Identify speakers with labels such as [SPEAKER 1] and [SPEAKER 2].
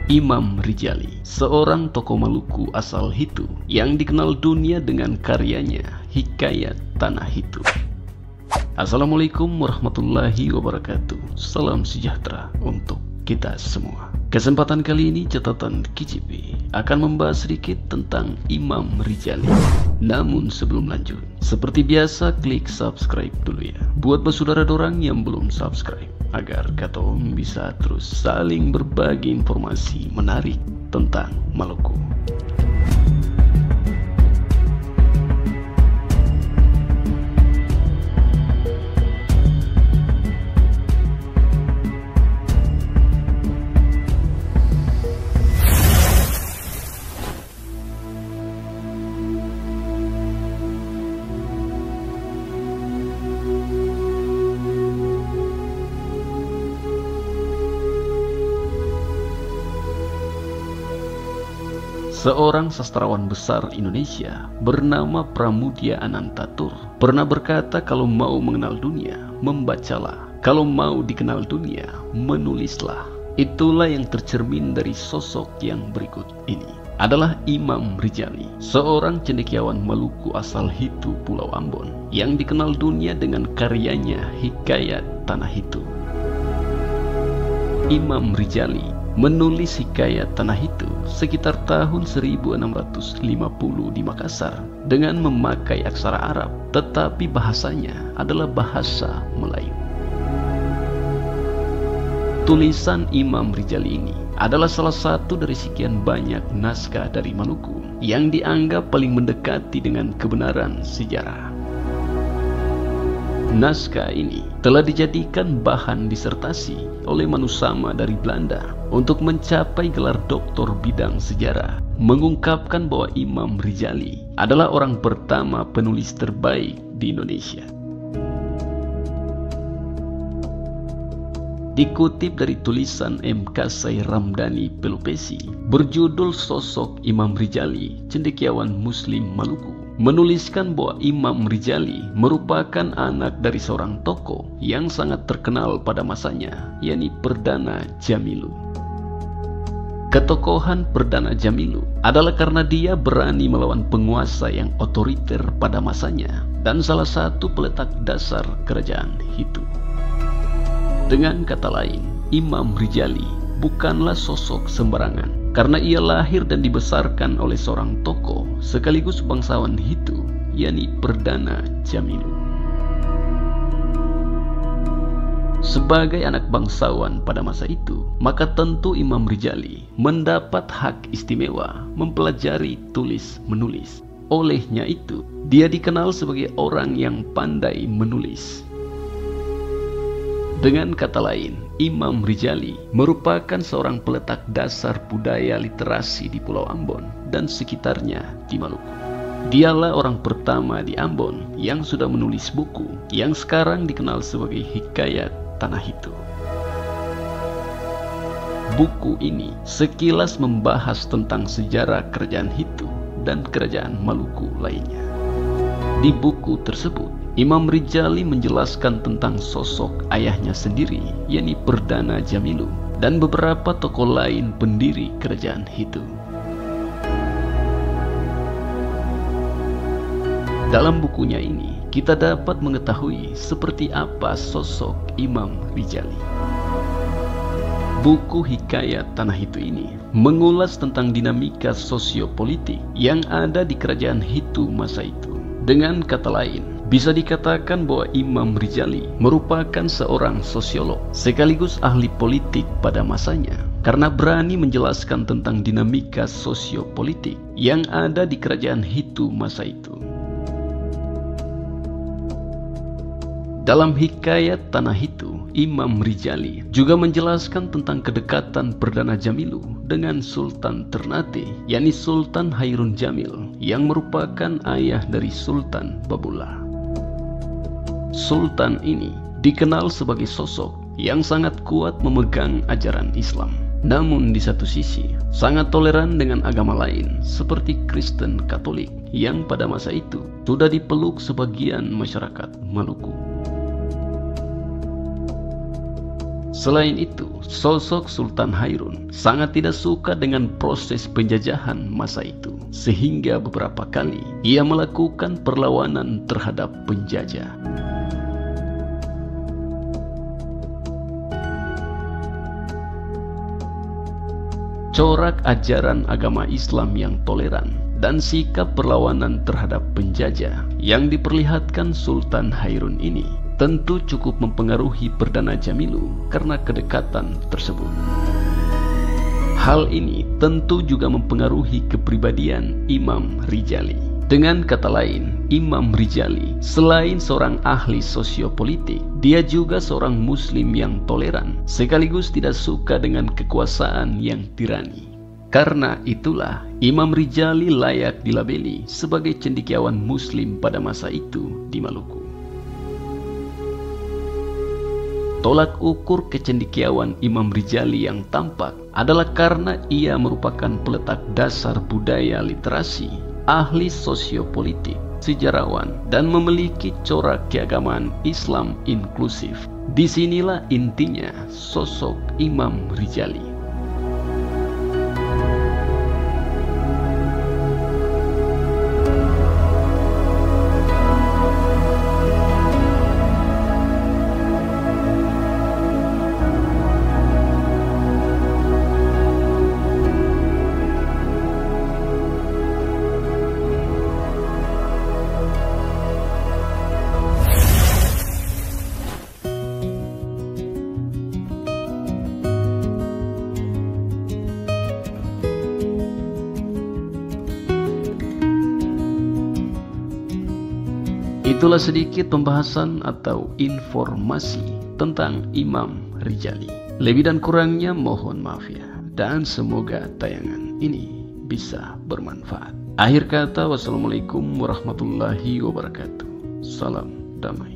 [SPEAKER 1] Imam Rijali, seorang tokoh Maluku asal Hitu yang dikenal dunia dengan karyanya Hikayat Tanah Hitu. Assalamualaikum warahmatullahi wabarakatuh. Salam sejahtera untuk kita semua. Kesempatan kali ini catatan KCP akan membahas sedikit tentang Imam Rijali. Namun sebelum lanjut, seperti biasa klik subscribe dulu ya, buat saudara dorang yang belum subscribe, agar katong bisa terus saling berbagi informasi menarik tentang Maluku. Seorang sastrawan besar Indonesia bernama Pramudia Anantatur pernah berkata, kalau mau mengenal dunia, membacalah. Kalau mau dikenal dunia, menulislah. Itulah yang tercermin dari sosok yang berikut ini. Adalah Imam Rijali, seorang cendekiawan Maluku asal Hitu, Pulau Ambon, yang dikenal dunia dengan karyanya Hikayat Tanah Hitu. Imam Rijali menulis Hikayat Tanah Hitu sekitar tahun 1650 di Makassar dengan memakai aksara Arab, tetapi bahasanya adalah bahasa Melayu. Tulisan Imam Rijali ini adalah salah satu dari sekian banyak naskah dari Maluku yang dianggap paling mendekati dengan kebenaran sejarah. Naskah ini telah dijadikan bahan disertasi oleh Manusama dari Belanda untuk mencapai gelar doktor bidang sejarah, mengungkapkan bahwa Imam Rijali adalah orang pertama penulis terbaik di Indonesia. Dikutip dari tulisan M. Kasai Ramdhani Pelupesi berjudul Sosok Imam Rijali, Cendekiawan Muslim Maluku, menuliskan bahwa Imam Rijali merupakan anak dari seorang tokoh yang sangat terkenal pada masanya, yakni Perdana Jamilu. Ketokohan Perdana Jamilu adalah karena dia berani melawan penguasa yang otoriter pada masanya dan salah satu peletak dasar kerajaan Hitu. Dengan kata lain, Imam Rijali bukanlah sosok sembarangan, karena ia lahir dan dibesarkan oleh seorang tokoh sekaligus bangsawan Hitu, yakni Perdana Jamilu. Sebagai anak bangsawan pada masa itu, maka tentu Imam Rijali mendapat hak istimewa mempelajari tulis-menulis. Olehnya itu, dia dikenal sebagai orang yang pandai menulis. Dengan kata lain, Imam Rijali merupakan seorang peletak dasar budaya literasi di Pulau Ambon dan sekitarnya di Maluku. Dialah orang pertama di Ambon yang sudah menulis buku yang sekarang dikenal sebagai Hikayat Tanah Hitu. Buku ini sekilas membahas tentang sejarah kerajaan Hitu dan kerajaan Maluku lainnya. Di buku tersebut, Imam Rijali menjelaskan tentang sosok ayahnya sendiri, yakni Perdana Jamilu, dan beberapa tokoh lain pendiri kerajaan Hitu. Dalam bukunya ini, kita dapat mengetahui seperti apa sosok Imam Rijali. Buku Hikayat Tanah Hitu ini mengulas tentang dinamika sosiopolitik yang ada di kerajaan Hitu masa itu. Dengan kata lain, bisa dikatakan bahwa Imam Rijali merupakan seorang sosiolog sekaligus ahli politik pada masanya, karena berani menjelaskan tentang dinamika sosiopolitik yang ada di kerajaan Hitu masa itu. Dalam Hikayat Tanah Hitu, Imam Rijali juga menjelaskan tentang kedekatan Perdana Jamilu dengan Sultan Ternate, yakni Sultan Hairun Jamil, yang merupakan ayah dari Sultan Babullah. Sultan ini dikenal sebagai sosok yang sangat kuat memegang ajaran Islam, namun di satu sisi sangat toleran dengan agama lain seperti Kristen Katolik yang pada masa itu sudah dipeluk sebagian masyarakat Maluku. Selain itu, sosok Sultan Hairun sangat tidak suka dengan proses penjajahan masa itu, sehingga beberapa kali ia melakukan perlawanan terhadap penjajah. Corak ajaran agama Islam yang toleran dan sikap perlawanan terhadap penjajah yang diperlihatkan Sultan Hairun ini tentu cukup mempengaruhi Perdana Jamilu karena kedekatan tersebut. Hal ini tentu juga mempengaruhi kepribadian Imam Rijali. Dengan kata lain, Imam Rijali selain seorang ahli sosiopolitik, dia juga seorang muslim yang toleran, sekaligus tidak suka dengan kekuasaan yang tirani. Karena itulah, Imam Rijali layak dilabeli sebagai cendekiawan muslim pada masa itu di Maluku. Tolak ukur kecendekiawan Imam Rijali yang tampak adalah karena ia merupakan peletak dasar budaya literasi, ahli sosiopolitik, sejarawan, dan memiliki corak keagamaan Islam inklusif. Disinilah intinya sosok Imam Rijali. Itulah sedikit pembahasan atau informasi tentang Imam Rijali. Lebih dan kurangnya mohon maaf ya, dan semoga tayangan ini bisa bermanfaat. Akhir kata, wassalamualaikum warahmatullahi wabarakatuh. Salam damai.